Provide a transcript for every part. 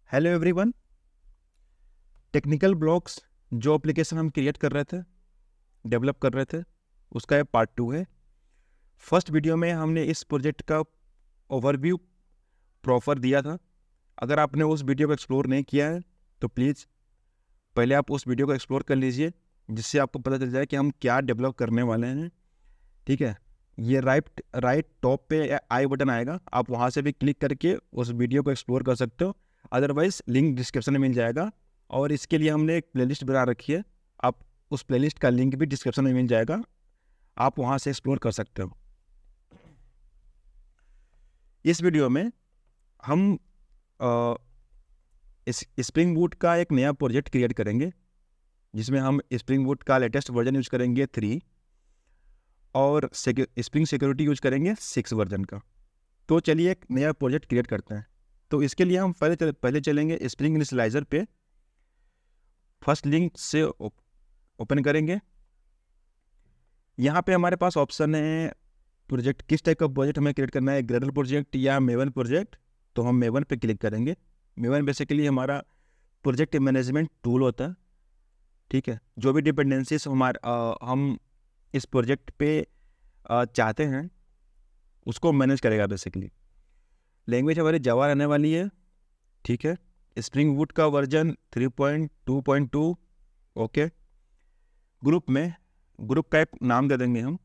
Hello everyone. Technical blocks जो application हम create कर रहे थे, डेवलप कर रहे थे, उसका ये पार्ट 2 है। फर्स्ट वीडियो में हमने इस प्रोजेक्ट का ओवरव्यू प्रॉपर दिया था। अगर आपने उस वीडियो को एक्सप्लोर नहीं किया है तो प्लीज़ पहले आप उस वीडियो को एक्सप्लोर कर लीजिए, जिससे आपको पता चल जाए कि हम क्या डेवलप करने वाले हैं। ठीक है, ये राइट टॉप पे आई बटन आएगा, आप वहाँ से भी क्लिक करके उस वीडियो को एक्सप्लोर कर सकते हो। अदरवाइज लिंक डिस्क्रिप्शन में मिल जाएगा, और इसके लिए हमने एक प्लेलिस्ट बना रखी है। आप उस प्लेलिस्ट का लिंक भी डिस्क्रिप्शन में मिल जाएगा, आप वहाँ से एक्सप्लोर कर सकते हो। इस वीडियो में हम इस स्प्रिंग बूट का एक नया प्रोजेक्ट क्रिएट करेंगे, जिसमें हम स्प्रिंग बूट का लेटेस्ट वर्जन यूज करेंगे 3, और स्प्रिंग सिक्योरिटी यूज करेंगे 6 वर्जन का। तो चलिए एक नया प्रोजेक्ट क्रिएट करते हैं। तो इसके लिए हम पहले चलेंगे स्प्रिंग इनिशियलाइजर पे। फर्स्ट लिंक से ओपन करेंगे। यहाँ पे हमारे पास ऑप्शन है प्रोजेक्ट, किस टाइप का प्रोजेक्ट हमें क्रिएट करना है, ग्रेडल प्रोजेक्ट या मेवन प्रोजेक्ट। तो हम मेवन पे क्लिक करेंगे। मेवन बेसिकली हमारा प्रोजेक्ट मैनेजमेंट टूल होता है। ठीक है, जो भी डिपेंडेंसीज हम इस प्रोजेक्ट पे चाहते हैं उसको मैनेज करेगा बेसिकली। लैंग्वेज हमारी जावा रहने वाली है। ठीक है, स्प्रिंग बूट का वर्जन 3.2.2। ओके, ग्रुप का एक नाम दे देंगे हम,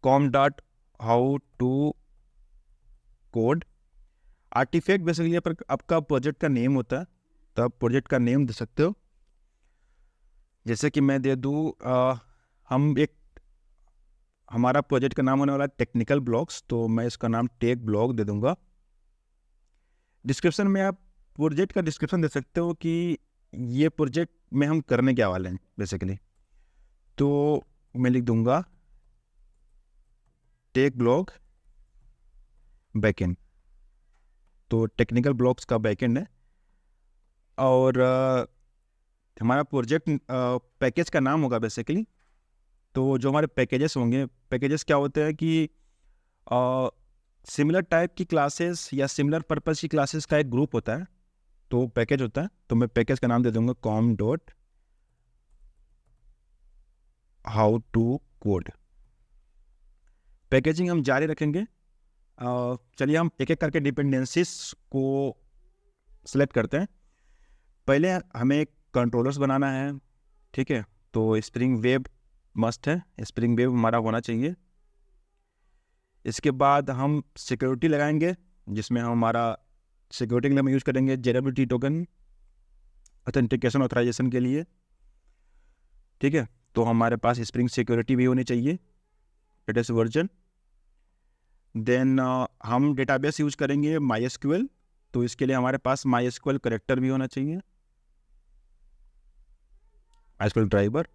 com.how-to-code। आर्टिफैक्ट बेसिकली पर आपका प्रोजेक्ट का नेम होता है, तो आप प्रोजेक्ट का नेम दे सकते हो। जैसे कि मैं दे दूँ, हमारा प्रोजेक्ट का नाम होने वाला है टेक्निकल ब्लॉक्स, तो मैं इसका नाम टेक ब्लॉक दे दूंगा। डिस्क्रिप्शन में आप प्रोजेक्ट का डिस्क्रिप्शन दे सकते हो कि ये प्रोजेक्ट में हम करने क्या वाले हैं बेसिकली। तो मैं लिख दूंगा टेक ब्लॉक बैकएंड। तो टेक्निकल ब्लॉक्स का बैकएंड है, और हमारा प्रोजेक्ट पैकेज का नाम होगा बेसिकली। तो जो हमारे पैकेजेस होंगे, पैकेजेस क्या होते हैं कि सिमिलर टाइप की क्लासेस या सिमिलर पर्पस की क्लासेस का एक ग्रुप होता है, तो पैकेज होता है। तो मैं पैकेज का नाम दे दूंगा com.how-to-code। पैकेजिंग हम जारी रखेंगे। चलिए हम एक एक करके डिपेंडेंसीज को सिलेक्ट करते हैं। पहले हमें कंट्रोलर्स बनाना है। ठीक है, तो स्प्रिंग वेब मस्ट है, स्प्रिंग वेब हमारा होना चाहिए। इसके बाद हम सिक्योरिटी लगाएंगे, जिसमें हम हमारा सिक्योरिटी के लिए हम यूज़ करेंगे JWT टोकन ऑथेंटिकेशन ऑथराइजेशन के लिए। ठीक है, तो हमारे पास स्प्रिंग सिक्योरिटी भी होनी चाहिए, लेटेस्ट वर्जन। देन हम डेटाबेस यूज करेंगे MySQL, तो इसके लिए हमारे पास MySQL करेक्टर भी होना चाहिए, MySQL ड्राइवर।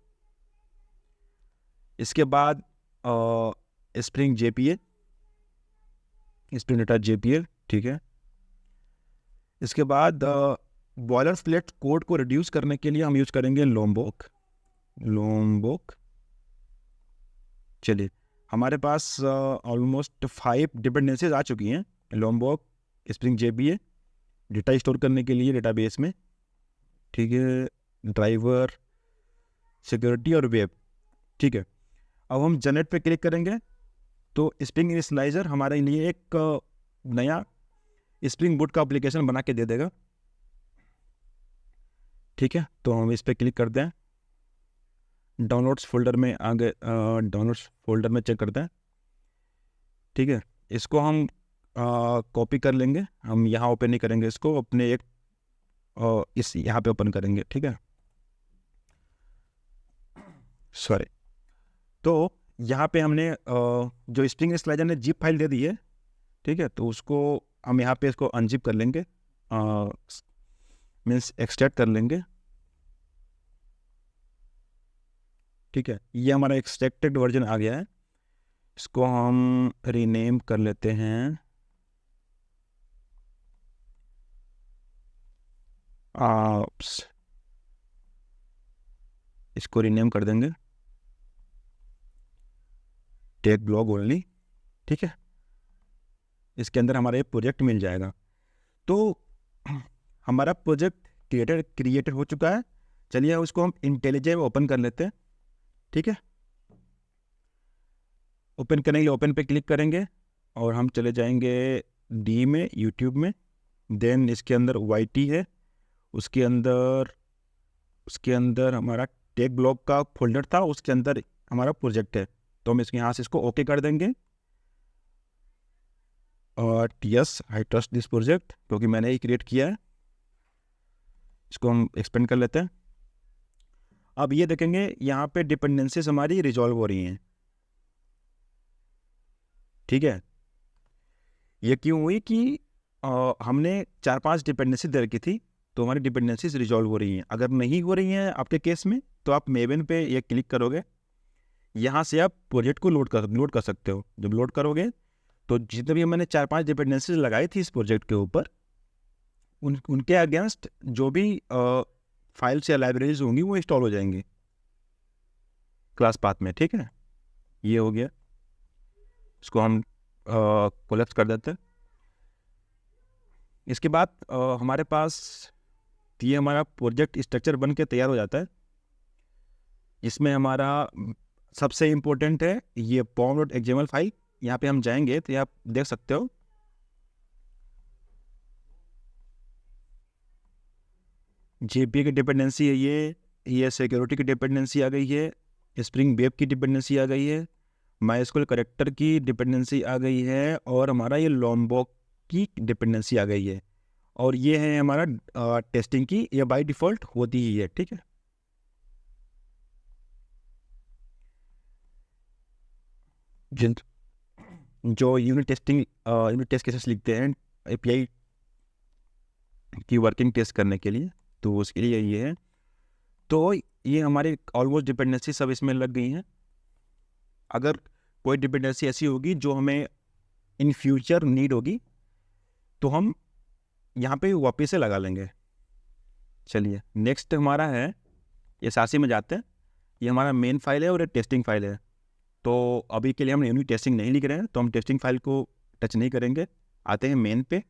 इसके बाद spring JPA, spring data JPA। ठीक है, इसके बाद बॉयलर प्लेट कोड को रिड्यूस करने के लिए हम यूज करेंगे लोम्बोक। चलिए, हमारे पास ऑलमोस्ट 5 डिपेंडेंसीज आ चुकी हैं। Lombok, spring JPA, data store करने के लिए डेटाबेस में। ठीक है, ड्राइवर, सिक्योरिटी और वेब। ठीक है, अब हम जनरेट पे क्लिक करेंगे तो स्प्रिंग इनिशियलाइजर हमारे लिए एक नया स्प्रिंग बूट का एप्लीकेशन बना के दे देगा। ठीक है, तो हम इस पर क्लिक करते हैं। डाउनलोड्स फोल्डर में आगे डाउनलोड्स फोल्डर में चेक करते हैं। ठीक है, इसको हम कॉपी कर लेंगे। हम यहाँ ओपन नहीं करेंगे इसको, अपने एक इस यहाँ पे ओपन करेंगे। ठीक है, सॉरी। तो यहाँ पे हमने जो स्प्रिंग इनिशियलाइजर ने जिप फाइल दे दी है। ठीक है, तो उसको हम यहाँ पे इसको अनजिप कर लेंगे, मीन्स एक्सट्रैक्ट कर लेंगे। ठीक है, ये हमारा एक्सट्रैक्टेड वर्जन आ गया है। इसको हम रीनेम कर लेते हैं इसको रीनेम कर देंगे टेक ब्लॉग ओनली। ठीक है, इसके अंदर हमारा एक प्रोजेक्ट मिल जाएगा। तो हमारा प्रोजेक्ट क्रिएटेड हो चुका है। चलिए उसको हम इंटेलिजेंट ओपन कर लेते हैं। ठीक है, ओपन करने के लिए ओपन पे क्लिक करेंगे और हम चले जाएंगे डी में, यूट्यूब में। देन इसके अंदर YT है, उसके अंदर हमारा टेक ब्लॉग का फोल्डर था, उसके अंदर हमारा प्रोजेक्ट है। तो हम इसके यहाँ से इसको ओके कर देंगे और yes I trust this project, क्योंकि मैंने ही क्रिएट किया है। इसको हम एक्सपेंड कर लेते हैं। अब ये देखेंगे यहाँ पे डिपेंडेंसीज हमारी रिजॉल्व हो रही हैं। ठीक है, ये क्यों हुई कि हमने 4-5 डिपेंडेंसी दे रखी थी, तो हमारी डिपेंडेंसीज रिजॉल्व हो रही हैं। अगर नहीं हो रही हैं आपके केस में, तो आप मेवन पे ये क्लिक करोगे, यहाँ से आप प्रोजेक्ट को लोड कर सकते हो। जब लोड करोगे तो जितने भी मैंने 4-5 डिपेंडेंसीज लगाई थी इस प्रोजेक्ट के ऊपर, उनके अगेंस्ट जो भी फाइल्स या लाइब्रेरीज होंगी वो इंस्टॉल हो जाएंगी क्लास पाथ में। ठीक है, ये हो गया। इसको हम कोलेप्स कर देते हैं। इसके बाद हमारे पास ये हमारा प्रोजेक्ट स्ट्रक्चर बन के तैयार हो जाता है। इसमें हमारा सबसे इम्पोर्टेंट है ये pom.xml फाइल। यहाँ पे हम जाएंगे तो आप देख सकते हो JPA की डिपेंडेंसी है, ये सिक्योरिटी की डिपेंडेंसी आ गई है, स्प्रिंग वेब की डिपेंडेंसी आ गई है, माइस्क्यूएल करेक्टर की डिपेंडेंसी आ गई है, और हमारा ये लॉम्बॉक की डिपेंडेंसी आ गई है। और ये है हमारा टेस्टिंग की, ये बाय डिफ़ॉल्ट होती ही है। ठीक है, जो यूनिट टेस्ट केसेस लिखते हैं API की वर्किंग टेस्ट करने के लिए, तो उसके लिए ये है। तो ये हमारी ऑलमोस्ट डिपेंडेंसी सब इसमें लग गई हैं। अगर कोई डिपेंडेंसी ऐसी होगी जो हमें इन फ्यूचर नीड होगी, तो हम यहाँ पे वापस से लगा लेंगे। चलिए नेक्स्ट हमारा है, ये सासी में जाते हैं। ये हमारा मेन फाइल है और ये टेस्टिंग फाइल है। तो अभी के लिए हम यूनिट टेस्टिंग नहीं लिख रहे हैं, तो हम टेस्टिंग फाइल को टच नहीं करेंगे। आते हैं मेन पे।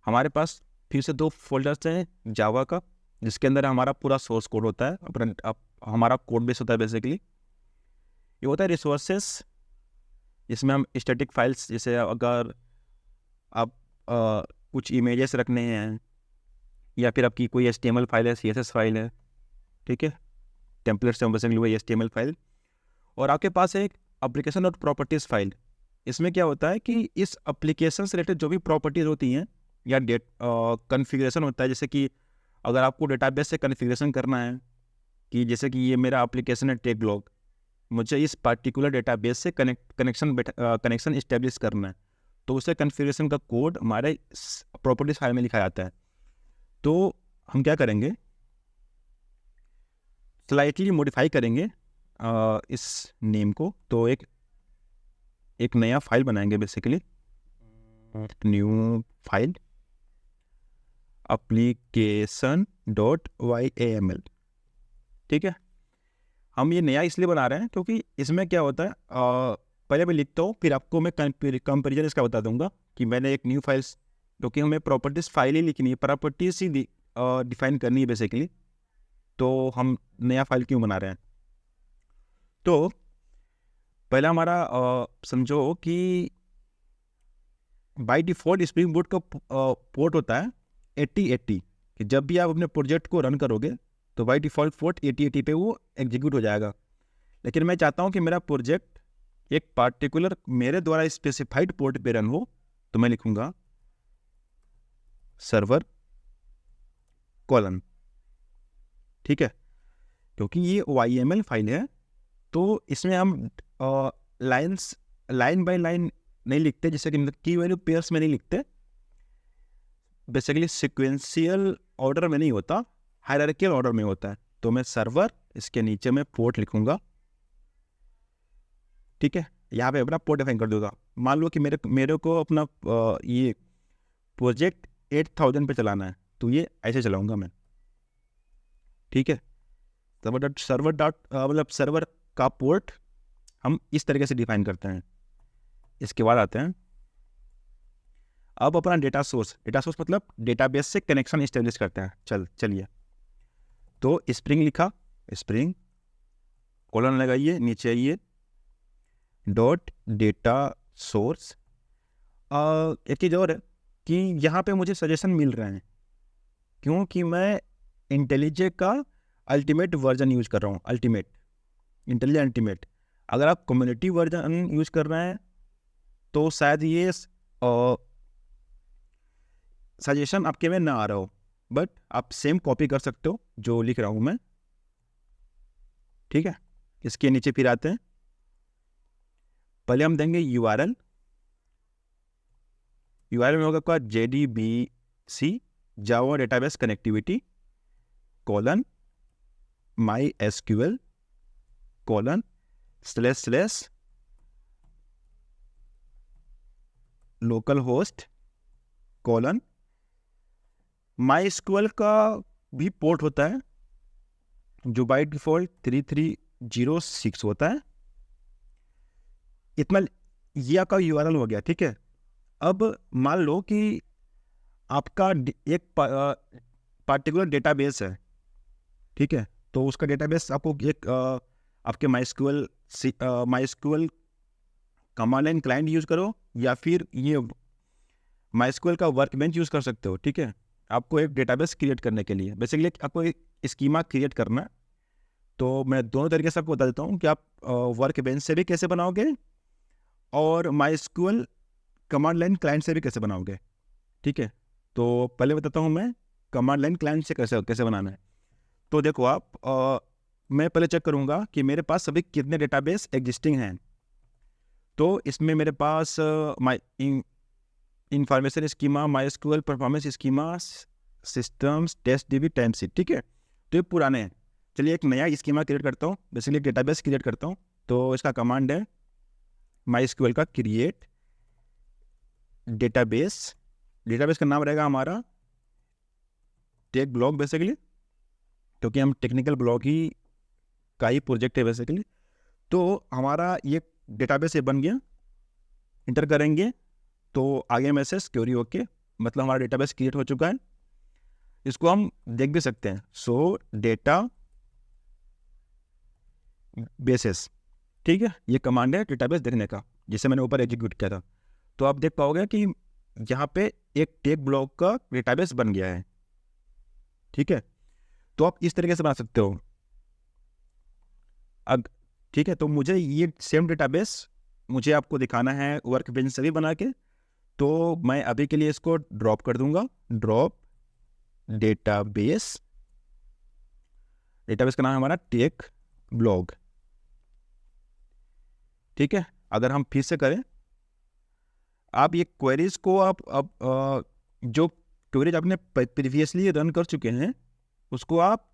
हमारे पास फिर से 2 फोल्डर्स हैं जावा का, जिसके अंदर हमारा पूरा सोर्स कोड होता है। अब हमारा कोड बेस होता है बेसिकली। ये होता है रिसोर्सेस, जिसमें हम स्टैटिक फाइल्स, जैसे अगर आप कुछ इमेजेस रखने हैं, या फिर आपकी कोई HTML फाइल है, CSS फाइल है, ठीक है, टेम्पलेट से बेसिकली वही HTML फाइल। और आपके पास एक एप्लीकेशन और प्रॉपर्टीज़ फाइल। इसमें क्या होता है कि इस एप्लीकेशन से रिलेटेड जो भी प्रॉपर्टीज़ होती हैं या कन्फिग्रेशन होता है, जैसे कि अगर आपको डेटाबेस से कन्फिग्रेशन करना है कि जैसे कि ये मेरा एप्लीकेशन है टेक ब्लॉग, मुझे इस पार्टिकुलर डेटाबेस से कनेक्शन इस्टेब्लिश करना है, तो उसे कन्फिग्रेशन का कोड हमारे प्रॉपर्टीज फाइल में लिखा जाता है। तो हम क्या करेंगे, स्लाइटली मॉडिफाई करेंगे इस नेम को। तो एक नया फाइल बनाएंगे, बेसिकली न्यू फाइल application.yaml। ठीक है, हम ये नया इसलिए बना रहे हैं क्योंकि इसमें क्या होता है, पहले मैं लिखता हूँ, फिर आपको मैं कंपेरिजन इसका बता दूंगा कि मैंने एक न्यू फाइल्स, क्योंकि हमें प्रॉपर्टीज फाइल ही लिखनी है, प्रॉपर्टीज ही डिफाइन करनी है बेसिकली। तो हम नया फाइल क्यों बना रहे हैं, तो पहला हमारा समझो कि बाय डिफ़ॉल्ट स्प्रिंग बूट का पोर्ट होता है 8080, कि जब भी आप अपने प्रोजेक्ट को रन करोगे तो बाय डिफ़ॉल्ट पोर्ट 8080 पे वो एग्जीक्यूट हो जाएगा। लेकिन मैं चाहता हूँ कि मेरा प्रोजेक्ट एक पार्टिकुलर मेरे द्वारा स्पेसिफाइड पोर्ट पे रन हो, तो मैं लिखूँगा सर्वर कॉलन। ठीक है, क्योंकि ये YML फाइल है, तो इसमें हम लाइन बाय लाइन नहीं लिखते, जैसे कि की वैल्यू पेयर्स में नहीं लिखते, बेसिकली सिक्वेंशियल ऑर्डर में नहीं होता, हायरार्किकल ऑर्डर में होता है। तो मैं सर्वर, इसके नीचे मैं पोर्ट लिखूंगा। ठीक है, यहाँ पे अपना पोर्ट डिफाइन कर दूंगा। मान लो कि मेरे को अपना ये प्रोजेक्ट 8000 पे चलाना है, तो ये ऐसे चलाऊंगा मैं। ठीक है, मतलब सर्वर का पोर्ट हम इस तरीके से डिफाइन करते हैं। इसके बाद आते हैं, अब अपना डेटा सोर्स मतलब डेटाबेस से कनेक्शन इस्टेब्लिश करते हैं। चलिए, तो स्प्रिंग लिखा, स्प्रिंग कॉलन लगाइए, नीचे आइए, डॉट डेटा सोर्स। एक चीज़ और है कि यहाँ पे मुझे सजेशन मिल रहे हैं क्योंकि मैं इंटेलिजे का अल्टीमेट वर्जन यूज़ कर रहा हूँ, इंटेलिजे अल्टीमेट। अगर आप कम्युनिटी वर्जन यूज़ कर रहे हैं तो शायद ये सजेशन आपके में ना आ रहा हो, बट आप सेम कॉपी कर सकते हो जो लिख रहा हूँ मैं। ठीक है, इसके नीचे फिर आते हैं, पहले हम देंगे URL में होगा क्या, JDBC जावा database connectivity colon MySQL colon / local host colon. MySQL का भी पोर्ट होता है जो बाय डिफॉल्ट 3306 होता है। इतना ये आपका URL हो गया। ठीक है, अब मान लो कि आपका एक पार्टिकुलर डेटाबेस है। ठीक है, तो उसका डेटाबेस आपको एक आपके MySQL command line client use करो या फिर ये MySQL का वर्कबेंच यूज़ कर सकते हो। ठीक है, आपको एक डेटाबेस क्रिएट करने के लिए बेसिकली आपको एक स्कीमा क्रिएट करना है। तो मैं दोनों तरीके से आपको बता देता हूँ कि आप वर्कबेंच से भी कैसे बनाओगे और MySQL कमांड लाइन क्लाइंट से भी कैसे बनाओगे। ठीक है, तो पहले बताता हूँ मैं कमांड लाइन क्लाइंट से कैसे बनाना है। तो देखो आप मैं पहले चेक करूँगा कि मेरे पास सभी कितने डेटाबेस एग्जिस्टिंग हैं। तो इसमें मेरे पास information schema, MySQL performance schema, systems, TestDB, timesheet. ठीक है, तो ये पुराने हैं। चलिए एक नया स्कीमा क्रिएट करता हूँ, बेसिकली डेटाबेस क्रिएट करता हूँ। तो इसका कमांड है MySQL का क्रिएट डेटाबेस का नाम रहेगा हमारा टेक ब्लॉग, बेसिकली क्योंकि हम टेक्निकल ब्लॉग ही का ही प्रोजेक्ट है बेसिकली। तो हमारा ये डेटाबेस ये बन गया, इंटर करेंगे तो आगे मैसेज क्वेरी ओके, मतलब हमारा डेटाबेस क्रिएट हो चुका है। इसको हम देख भी सकते हैं, सो डेटा बेसिस। ठीक है, ये कमांड है डेटाबेस देखने का, जिसे मैंने ऊपर एग्जीक्यूट किया था। तो आप देख पाओगे कि यहाँ पे एक टेक ब्लॉक का डेटाबेस बन गया है। ठीक है, तो आप इस तरीके से बना सकते हो। ठीक है, तो मुझे ये सेम डेटाबेस मुझे आपको दिखाना है वर्कबेंच से भी बना के, तो मैं अभी के लिए इसको ड्रॉप कर दूंगा, ड्रॉप डेटाबेस का नाम है हमारा टेक ब्लॉग। ठीक है, अगर हम फिर से करें, आप ये क्वेरीज को आप अब जो क्वेरीज आपने प्रीवियसली रन कर चुके हैं उसको आप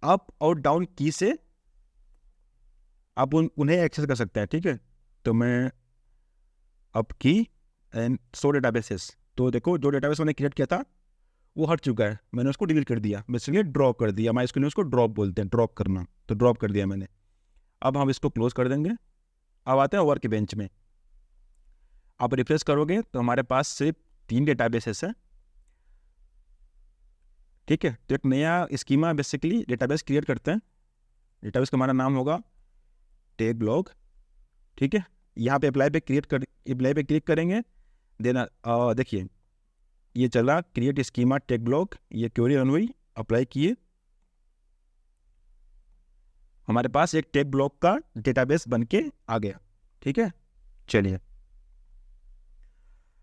अप और डाउन की से आप उन्हें एक्सेस कर सकते हैं। ठीक है, तो मैं अप की एंड शो डेटाबेसेस, तो देखो जो डेटाबेस मैंने क्रिएट किया था वो हट चुका है, मैंने उसको डिलीट कर दिया, बेसिकली ड्रॉप कर दिया। MySQL में उसको ड्रॉप बोलते हैं, ड्रॉप करना, तो ड्रॉप कर दिया मैंने। अब हम इसको क्लोज कर देंगे। अब आते हैं वर्क बेंच में। आप रिफ्रेश करोगे तो हमारे पास सिर्फ 3 डेटाबेसेस है। ठीक है, तो एक नया स्कीमा बेसिकली डेटाबेस क्रिएट करते हैं। डेटाबेस का हमारा नाम होगा टेक ब्लॉग। ठीक है, यहाँ पे अप्लाई पे क्लिक करेंगे, देना देखिए ये चला क्रिएट स्कीमा टेक ब्लॉग, ये क्वेरी रन हुई, अप्लाई किए, हमारे पास एक टेक ब्लॉग का डेटाबेस बनके आ गया। ठीक है, चलिए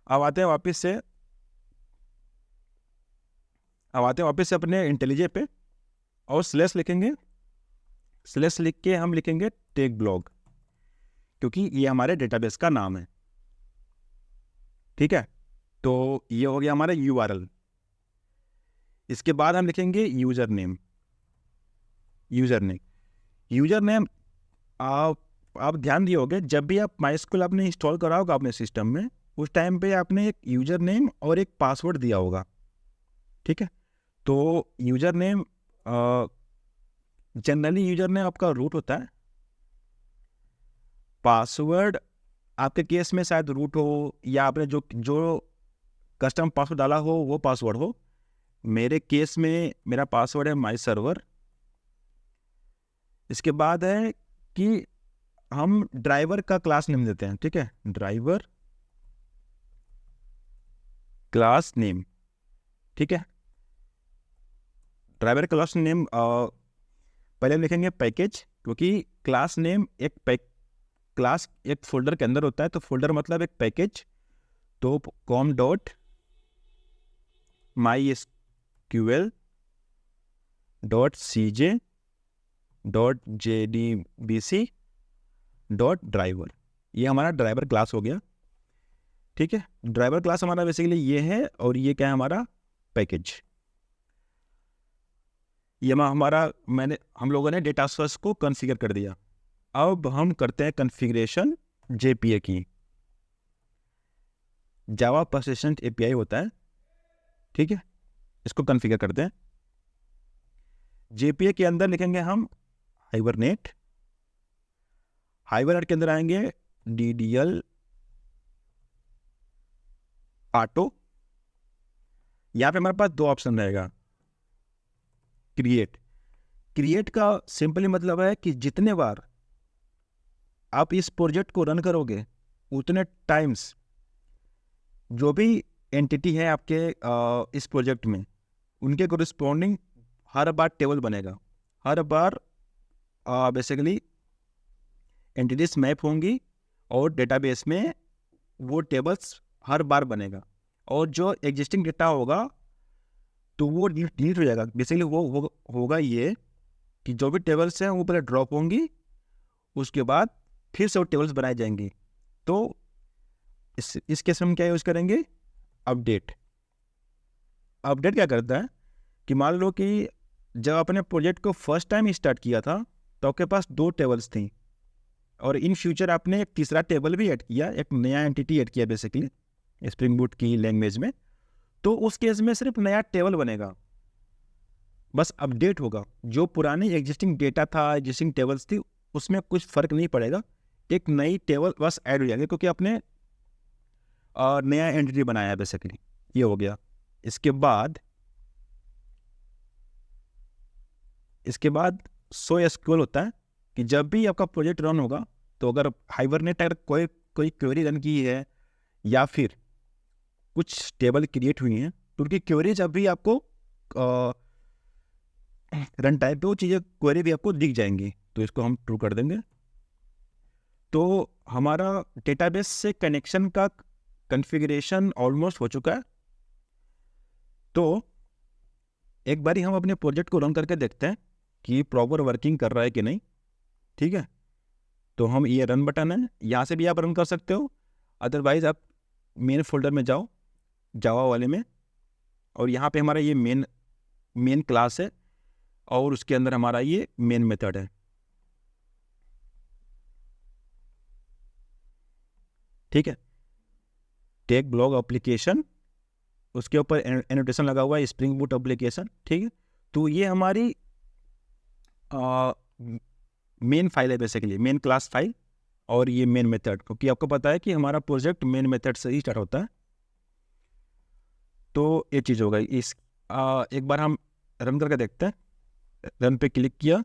अब आते हैं वापस से अपने इंटेलिजे पे और स्लैश लिखेंगे। स्लैश लिख के हम लिखेंगे टेक ब्लॉग, क्योंकि ये हमारे डेटाबेस का नाम है। ठीक है, तो ये हो गया हमारा URL। इसके बाद हम लिखेंगे यूजर नेम। आप ध्यान दिए होंगे, जब भी आप MySQL आपने इंस्टॉल करा होगा अपने सिस्टम में, उस टाइम पे आपने एक यूजर नेम और एक पासवर्ड दिया होगा। ठीक है, तो user name generally user name आपका रूट होता है, पासवर्ड आपके केस में शायद रूट हो, या आपने जो कस्टम पासवर्ड डाला हो वो पासवर्ड हो। मेरे केस में मेरा पासवर्ड है माई सर्वर। इसके बाद है कि हम ड्राइवर का क्लास नेम देते हैं, ठीक है, ड्राइवर क्लास नेम, ठीक है। ड्राइवर क्लास नेम पहले हम लिखेंगे पैकेज, क्योंकि क्लास नेम क्लास एक फोल्डर के अंदर होता है, तो फोल्डर मतलब एक पैकेज। तो com dot mysql dot cj dot jdbc dot driver, ये हमारा ड्राइवर क्लास हो गया, ठीक है। ड्राइवर क्लास हमारा बेसिकली ये है, और ये क्या है हमारा पैकेज। ये हम लोगों ने डेटा सोर्स को कॉन्फ़िगर कर दिया। अब हम करते हैं कॉन्फ़िगरेशन JPA की। जावा पर्सिस्टेंट API होता है, ठीक है, इसको कॉन्फ़िगर करते हैं। JPA के अंदर लिखेंगे हम हाइबरनेट के अंदर आएंगे DDL ऑटो। यहाँ पे हमारे पास दो ऑप्शन रहेगा। क्रिएट का सिंपली मतलब है कि जितने बार आप इस प्रोजेक्ट को रन करोगे उतने टाइम्स जो भी एंटिटी है आपके इस प्रोजेक्ट में, उनके कोरिस्पोंडिंग हर बार टेबल बनेगा। हर बार बेसिकली एंटिटीज मैप होंगी और डेटाबेस में वो टेबल्स हर बार बनेगा, और जो एग्जिस्टिंग डेटा होगा तो वो डिलीट हो जाएगा। बेसिकली वो होगा ये कि जो भी टेबल्स हैं वो पहले ड्रॉप होंगी, उसके बाद फिर से वो टेबल्स बनाए जाएंगी। तो इस केस में हम क्या यूज़ करेंगे, अपडेट क्या करता है कि मान लो कि जब अपने प्रोजेक्ट को फर्स्ट टाइम स्टार्ट किया था तो आपके पास 2 टेबल्स थी, और इन फ्यूचर आपने एक तीसरा टेबल भी ऐड किया, एक नया एंटिटी ऐड किया बेसिकली स्प्रिंग बूट की लैंग्वेज में। तो उस केस में सिर्फ नया टेबल बनेगा, बस अपडेट होगा। जो पुरानी एग्जिस्टिंग डेटा था, एग्जिस्टिंग टेबल्स थी, उसमें कुछ फर्क नहीं पड़ेगा। एक नई टेबल बस ऐड हो जाएगी, क्योंकि आपने नया एंटिटी बनाया है बेसिकली। ये हो गया। इसके बाद सो एसक्यूएल होता है कि जब भी आपका प्रोजेक्ट रन होगा, तो अगर हाइबरनेट अगर कोई क्वेरी रन की है या फिर कुछ टेबल क्रिएट हुई हैं, तो उनकी क्वेरी जब भी आपको रन टाइम पे वो चीज़ें क्वेरी भी आपको दिख जाएंगी। तो इसको हम ट्रू कर देंगे। तो हमारा डेटाबेस से कनेक्शन का कॉन्फ़िगरेशन ऑलमोस्ट हो चुका है। तो एक बारी हम अपने प्रोजेक्ट को रन करके देखते हैं कि प्रॉपर वर्किंग कर रहा है कि नहीं, ठीक है। तो हम ये रन बटन है, यहाँ से भी आप रन कर सकते हो, अदरवाइज आप मेन फोल्डर में जाओ जावा वाले में, और यहाँ पे हमारा ये मेन क्लास है, और उसके अंदर हमारा ये मेन मेथड है, ठीक है। टेक ब्लॉग एप्लीकेशन, उसके ऊपर एनोटेशन लगा हुआ है स्प्रिंग बूट एप्लीकेशन, ठीक है। तो ये हमारी मेन फाइल है बेसिकली, मेन क्लास फाइल, और ये मेन मेथड, क्योंकि आपको पता है कि हमारा प्रोजेक्ट मेन मेथड से ही स्टार्ट होता है। तो ये चीज़ होगा। एक बार हम रन करके देखते हैं। रन पे क्लिक किया,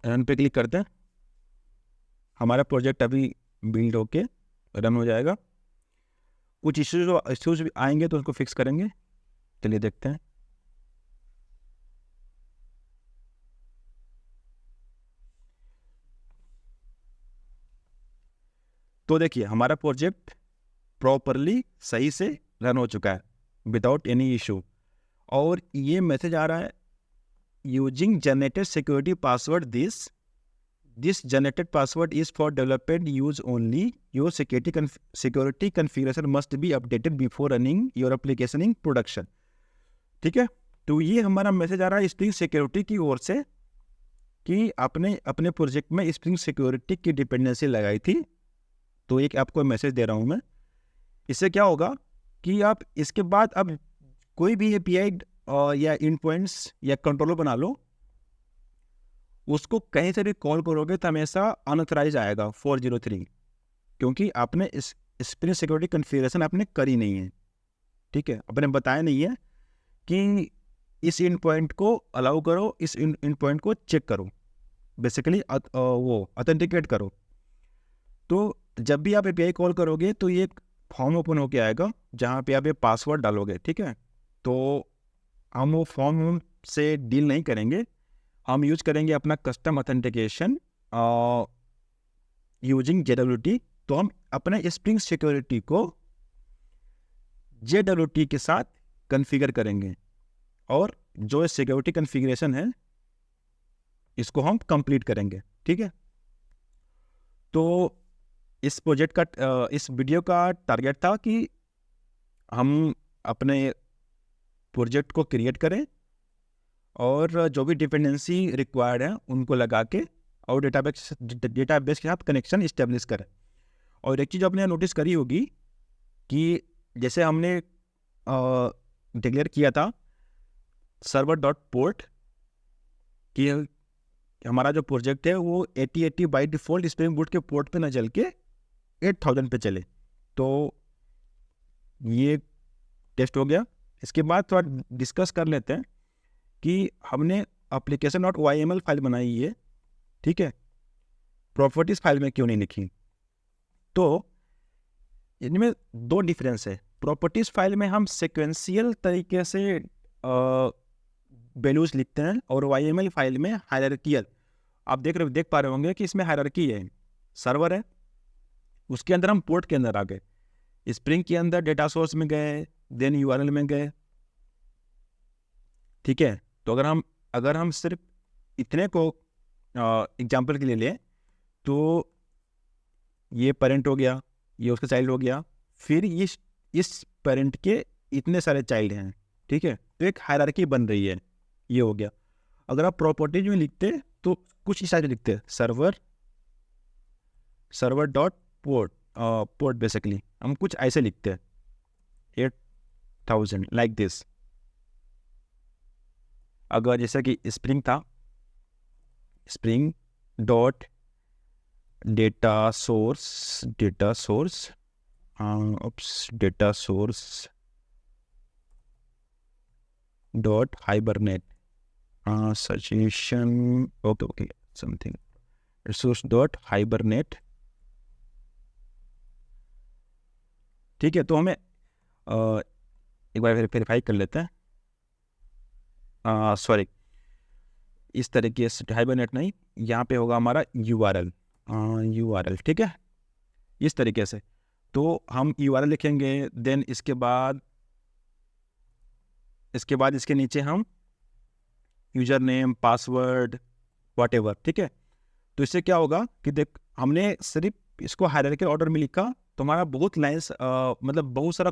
रन पे क्लिक करते हैं, हमारा प्रोजेक्ट अभी बिल्ड होके रन हो जाएगा। कुछ इश्यूज भी आएंगे तो उसको फिक्स करेंगे। चलिए देखते हैं। तो देखिए हमारा प्रोजेक्ट प्रॉपरली सही से रन हो चुका है विदाउट एनी इशू, और ये मैसेज आ रहा है, using generated security password, this generated password is for development use only, your security configuration must be updated before running your application in production, ठीक है। तो ये हमारा मैसेज आ रहा है स्प्रिंग सिक्योरिटी की ओर से कि आपने अपने प्रोजेक्ट में स्प्रिंग सिक्योरिटी की डिपेंडेंसी लगाई थी। तो एक आपको मैसेज दे रहा हूँ मैं। इससे क्या होगा कि आप इसके बाद अब कोई भी API या इन पॉइंट्स या कंट्रोलर बना लो, उसको कहीं से भी कॉल करोगे तो हमेशा अनऑथराइज आएगा 403, क्योंकि आपने इस स्प्रिंग सिक्योरिटी कॉन्फ़िगरेशन आपने करी नहीं है, ठीक है, आपने बताया नहीं है कि इस इन पॉइंट को अलाउ करो, इस इन पॉइंट को चेक करो, बेसिकली वो ऑथेंटिकेट करो। तो जब भी आप API कॉल करोगे तो ये एक फॉर्म ओपन होके आएगा जहाँ पे आप ये पासवर्ड डालोगे, ठीक है। तो हम वो फॉर्म से डील नहीं करेंगे, हम यूज करेंगे अपना कस्टम ऑथेंटिकेशन यूजिंग JWT। तो हम अपने स्प्रिंग सिक्योरिटी को JWT के साथ कॉन्फ़िगर करेंगे और जो सिक्योरिटी कॉन्फ़िगरेशन है इसको हम कंप्लीट करेंगे, ठीक है। तो इस प्रोजेक्ट का इस वीडियो का टारगेट था कि हम अपने प्रोजेक्ट को क्रिएट करें और जो भी डिपेंडेंसी रिक्वायर्ड है उनको लगा के और डेटाबेस के साथ कनेक्शन इस्टेब्लिश करें। और एक चीज़ आपने नोटिस करी होगी कि जैसे हमने डिक्लेयर किया था सर्वर डॉट पोर्ट कि हमारा जो प्रोजेक्ट है वो 8080 बाई डिफ़ॉल्ट स्प्रिंग बूट के पोर्ट पे ना चल के 8000 पे चले। तो ये टेस्ट हो गया। इसके बाद थोड़ा डिस्कस कर लेते हैं कि हमने एप्लीकेशन डॉट YML फाइल बनाई है, ठीक है, प्रॉपर्टीज फाइल में क्यों नहीं लिखी। तो इनमें दो डिफरेंस है। प्रॉपर्टीज फाइल में हम सिक्वेंशियल तरीके से वैल्यूज लिखते हैं और YML फाइल में हायरार्कियल। आप देख पा रहे होंगे कि इसमें हायरार्की है, सर्वर है, उसके अंदर हम पोर्ट के अंदर आ गए, स्प्रिंग के अंदर डेटा सोर्स में गए, देन URL में गए, ठीक है। तो अगर हम सिर्फ इतने को एग्जाम्पल के लिए लें तो ये पेरेंट हो गया, ये उसका चाइल्ड हो गया, फिर इस पेरेंट के इतने सारे चाइल्ड हैं, ठीक है। तो एक हायरार्की बन रही है, ये हो गया। अगर आप प्रॉपर्टीज में लिखते तो कुछ इस तरह लिखते सर्वर डॉट पोर्ट बेसिकली हम कुछ ऐसे लिखते हैं 8000 लाइक दिस। अगर जैसा कि स्प्रिंग था, spring dot data source dot hibernate suggestion okay something resource dot hibernate, ठीक है। तो हमें एक बार वेरीफाई कर लेते हैं। सॉरी, इस तरीके से हाइबरनेट नहीं, यहाँ पे होगा हमारा URL, ठीक है, इस तरीके से। तो हम URL लिखेंगे, देन इसके बाद इसके नीचे हम यूजर नेम, पासवर्ड, व्हाटएवर, ठीक है। तो इससे क्या होगा कि देख, हमने सिर्फ इसको हायरार्किकल ऑर्डर में लिखा तो हमारा बहुत लाइन्स मतलब बहुत सारा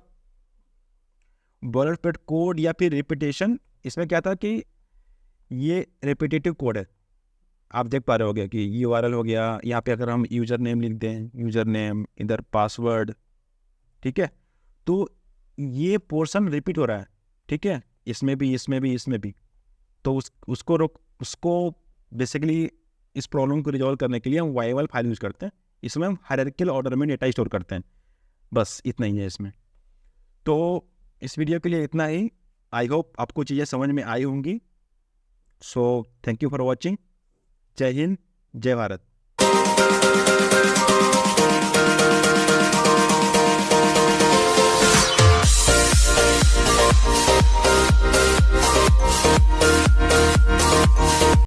बॉयलरप्लेट कोड या फिर रिपीटेशन, इसमें क्या था कि ये रिपीटेटिव कोड है। आप देख पा रहे होगे कि URL हो गया, यहाँ पे अगर हम यूजर नेम लिख दें, यूजर नेम, इधर पासवर्ड, ठीक है, तो ये पोर्शन रिपीट हो रहा है, ठीक है, इसमें भी। तो उसको बेसिकली इस प्रॉब्लम को रिजॉल्व करने के लिए हम YML फाइल यूज करते हैं। इसमें हम हायरार्किकल ऑर्डर में डेटा स्टोर करते हैं, बस इतना ही है इसमें। तो इस वीडियो के लिए इतना ही। आई होप आपको चीज़ें समझ में आई होंगी। So thank you for watching. जय हिंद, जय भारत।